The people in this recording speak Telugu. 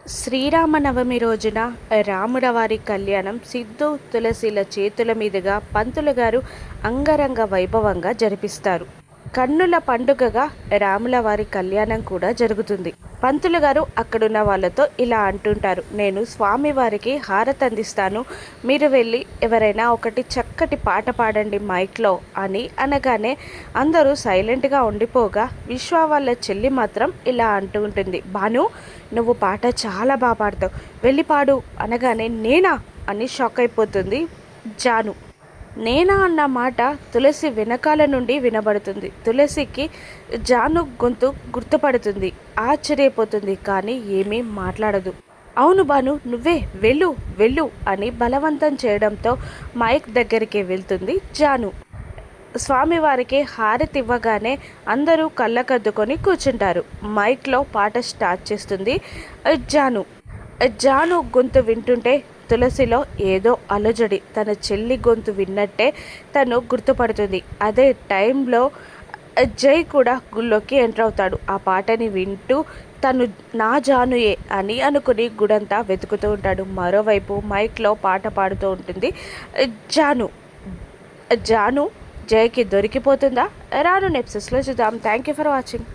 శ్రీరామనవమి రోజున రాముల వారి కళ్యాణం సిద్ధు తులసిల చేతుల మీదుగా పంతులు గారు అంగరంగ వైభవంగా జరిపిస్తారు. కన్నుల పండుగగా రాముల వారి కళ్యాణం కూడా జరుగుతుంది. పంతులు గారు అక్కడున్న వాళ్ళతో ఇలా అంటుంటారు, నేను స్వామివారికి హారతి అందిస్తాను, మీరు వెళ్ళి ఎవరైనా ఒకటి చక్కటి పాట పాడండి మైక్లో అని అనగానే అందరూ సైలెంట్గా ఉండిపోగా విశ్వ వాళ్ళ చెల్లి మాత్రం ఇలా అంటూ ఉంటుంది, భాను నువ్వు పాట చాలా బాగా పాడతావు, వెళ్ళి పాడు అనగానే నేనా అని షాక్ అయిపోతుంది జాను. నేనా అన్న మాట తులసి వెనకాల నుండి వినబడుతుంది. తులసికి జాను గొంతు గుర్తుపడుతుంది, ఆశ్చర్యపోతుంది, కానీ ఏమీ మాట్లాడదు. అవును బాను నువ్వే వెళ్ళు వెళ్ళు అని బలవంతం చేయడంతో మైక్ దగ్గరికి వెళ్తుంది జాను. స్వామివారికి హారతి ఇవ్వగానే అందరూ కళ్ళకద్దుకొని కూర్చుంటారు. మైక్లో పాట స్టార్ట్ చేస్తుంది జాను. జాను గొంతు వింటుంటే తులసిలో ఏదో అలజడి, తన చెల్లి గొంతు విన్నట్టే తను గుర్తుపడుతుంది. అదే టైంలో జై కూడా గుళ్ళోకి ఎంటర్ అవుతాడు. ఆ పాటని వింటూ తను నా జానుయే అని అనుకుని గుడంతా వెతుకుతూ ఉంటాడు. మరోవైపు మైక్లో పాట పాడుతూ ఉంటుంది జాను. జాను జైకి దొరికిపోతుందా? రాను నెప్సెస్లో చూద్దాం. Thank you for watching.